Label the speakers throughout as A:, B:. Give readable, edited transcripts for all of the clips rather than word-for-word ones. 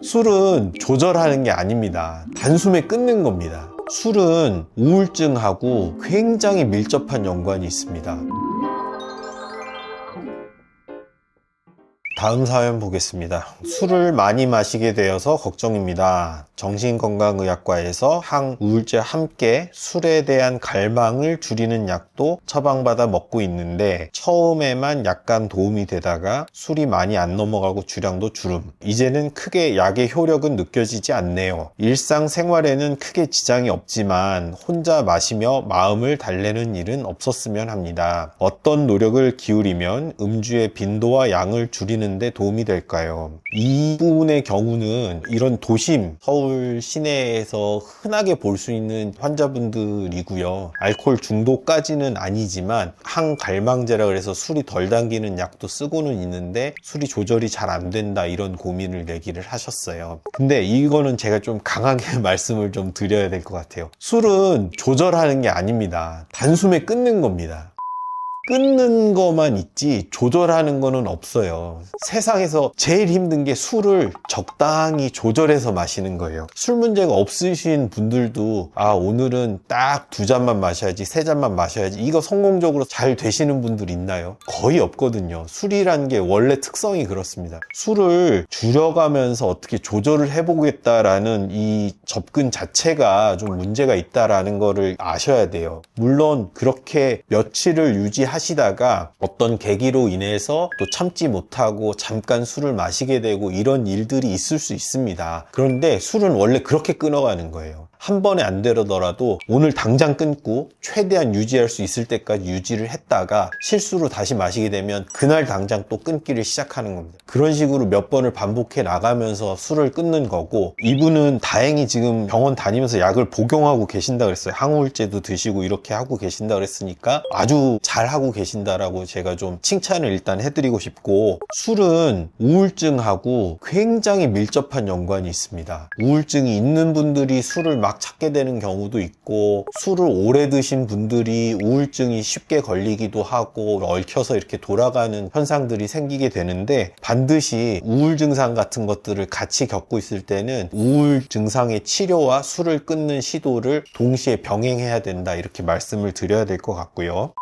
A: 술은 조절하는 게 아닙니다. 단숨에 끊는 겁니다. 술은 우울증하고 굉장히 밀접한 연관이 있습니다. 다음 사연 보겠습니다. 술을 많이 마시게 되어서 걱정입니다. 정신건강의학과에서 항우울제와 함께 술에 대한 갈망을 줄이는 약도 처방받아 먹고 있는데 처음에만 약간 도움이 되다가 술이 많이 안 넘어가고 주량도 주름. 이제는 크게 약의 효력은 느껴지지 않네요. 일상생활에는 크게 지장이 없지만 혼자 마시며 마음을 달래는 일은 없었으면 합니다. 어떤 노력을 기울이면 음주의 빈도와 양을 줄이는 데 도움이 될까요? 이 부분의 경우는 이런 도심, 서울 시내에서 흔하게 볼 수 있는 환자분들이고요. 알코올 중독까지는 아니지만 항갈망제라 그래서 술이 덜 당기는 약도 쓰고는 있는데 술이 조절이 잘 안 된다 이런 고민을 얘기를 하셨어요. 근데 이거는 제가 좀 강하게 말씀을 좀 드려야 될 것 같아요. 술은 조절하는 게 아닙니다. 단숨에 끊는 겁니다. 끊는 것만 있지 조절하는 거는 없어요. 세상에서 제일 힘든 게 술을 적당히 조절해서 마시는 거예요. 술 문제가 없으신 분들도 오늘은 딱 2잔만 마셔야지 3잔만 마셔야지 이거 성공적으로 잘 되시는 분들 있나요? 거의 없거든요. 술이라는 게 원래 특성이 그렇습니다. 술을 줄여가면서 어떻게 조절을 해보겠다라는 이 접근 자체가 좀 문제가 있다라는 거를 아셔야 돼요. 물론 그렇게 며칠을 하시다가 어떤 계기로 인해서 또 참지 못하고 잠깐 술을 마시게 되고 이런 일들이 있을 수 있습니다. 그런데 술은 원래 그렇게 끊어가는 거예요. 한 번에 안 되더라도 오늘 당장 끊고 최대한 유지할 수 있을 때까지 유지를 했다가 실수로 다시 마시게 되면 그날 당장 또 끊기를 시작하는 겁니다. 그런 식으로 몇 번을 반복해 나가면서 술을 끊는 거고, 이분은 다행히 지금 병원 다니면서 약을 복용하고 계신다 그랬어요. 항우울제도 드시고 이렇게 하고 계신다 그랬으니까 아주 잘 하고 계신다라고 제가 좀 칭찬을 일단 해드리고 싶고, 술은 우울증하고 굉장히 밀접한 연관이 있습니다. 우울증이 있는 분들이 술을 막 찾게 되는 경우도 있고, 술을 오래 드신 분들이 우울증이 쉽게 걸리기도 하고 얽혀서 이렇게 돌아가는 현상들이 생기게 되는데, 반드시 우울 증상 같은 것들을 같이 겪고 있을 때는 우울 증상의 치료와 술을 끊는 시도를 동시에 병행해야 된다, 이렇게 말씀을 드려야 될 것 같고요.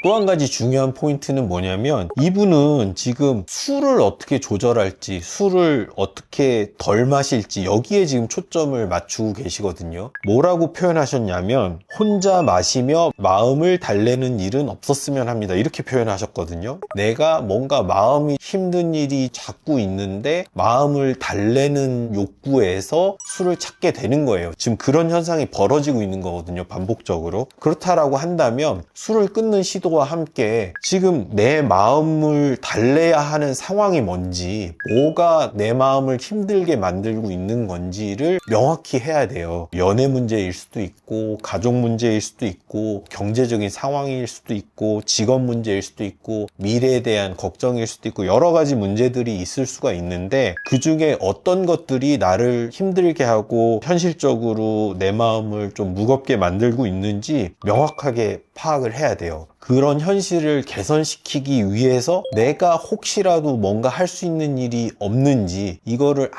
A: 또 한 가지 중요한 포인트는 뭐냐면, 이분은 지금 술을 어떻게 조절할지, 술을 어떻게 덜 마실지 여기에 지금 초점을 맞추고 계시거든요. 뭐라고 표현하셨냐면, 혼자 마시며 마음을 달래는 일은 없었으면 합니다, 이렇게 표현하셨거든요. 내가 뭔가 마음이 힘든 일이 자꾸 있는데 마음을 달래는 욕구에서 술을 찾게 되는 거예요. 지금 그런 현상이 벌어지고 있는 거거든요, 반복적으로. 그렇다라고 한다면 술을 끊는 시도 와 함께 지금 내 마음을 달래야 하는 상황이 뭔지, 뭐가 내 마음을 힘들게 만들고 있는 건지를 명확히 해야 돼요. 연애 문제일 수도 있고, 가족 문제일 수도 있고, 경제적인 상황일 수도 있고, 직업 문제일 수도 있고, 미래에 대한 걱정일 수도 있고, 여러 가지 문제들이 있을 수가 있는데, 그 중에 어떤 것들이 나를 힘들게 하고 현실적으로 내 마음을 좀 무겁게 만들고 있는지 명확하게 파악을 해야 돼요. 그런 현실을 개선시키기 위해서 내가 혹시라도 뭔가 할 수 있는 일이 없는지 이거를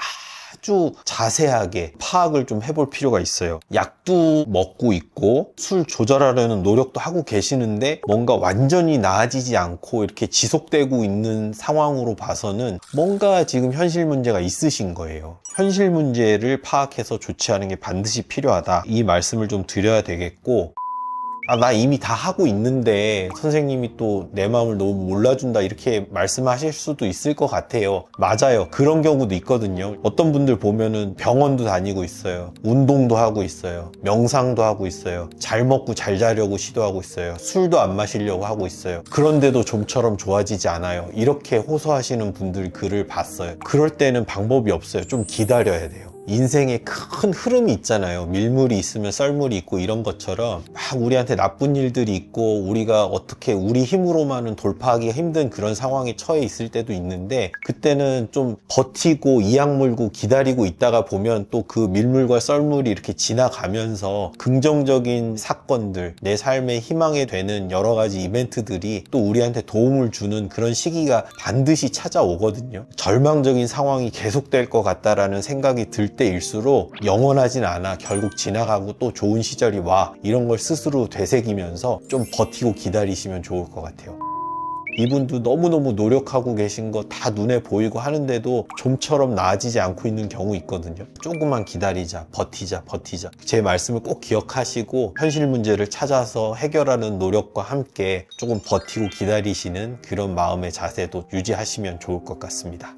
A: 아주 자세하게 파악을 좀 해볼 필요가 있어요. 약도 먹고 있고 술 조절하려는 노력도 하고 계시는데 뭔가 완전히 나아지지 않고 이렇게 지속되고 있는 상황으로 봐서는 뭔가 지금 현실 문제가 있으신 거예요. 현실 문제를 파악해서 조치하는 게 반드시 필요하다, 이 말씀을 좀 드려야 되겠고, 나 이미 다 하고 있는데 선생님이 또 내 마음을 너무 몰라준다, 이렇게 말씀하실 수도 있을 것 같아요. 맞아요. 그런 경우도 있거든요. 어떤 분들 보면은 병원도 다니고 있어요. 운동도 하고 있어요. 명상도 하고 있어요. 잘 먹고 잘 자려고 시도하고 있어요. 술도 안 마시려고 하고 있어요. 그런데도 좀처럼 좋아지지 않아요. 이렇게 호소하시는 분들 글을 봤어요. 그럴 때는 방법이 없어요. 좀 기다려야 돼요. 인생에 큰 흐름이 있잖아요. 밀물이 있으면 썰물이 있고 이런 것처럼 막 우리한테 나쁜 일들이 있고 우리가 어떻게 우리 힘으로만은 돌파하기가 힘든 그런 상황에 처해 있을 때도 있는데 그때는 좀 버티고 이악 물고 기다리고 있다가 보면 또 그 밀물과 썰물이 이렇게 지나가면서 긍정적인 사건들, 내 삶의 희망이 되는 여러 가지 이벤트들이 또 우리한테 도움을 주는 그런 시기가 반드시 찾아오거든요. 절망적인 상황이 계속될 것 같다라는 생각이 들 때일수록 영원하진 않아. 결국 지나가고 또 좋은 시절이 와. 이런 걸 스스로 되새기면서 좀 버티고 기다리시면 좋을 것 같아요. 이분도 너무너무 노력하고 계신 거 다 눈에 보이고 하는데도 좀처럼 나아지지 않고 있는 경우 있거든요. 조금만 기다리자, 버티자. 제 말씀을 꼭 기억하시고 현실 문제를 찾아서 해결하는 노력과 함께 조금 버티고 기다리시는 그런 마음의 자세도 유지하시면 좋을 것 같습니다.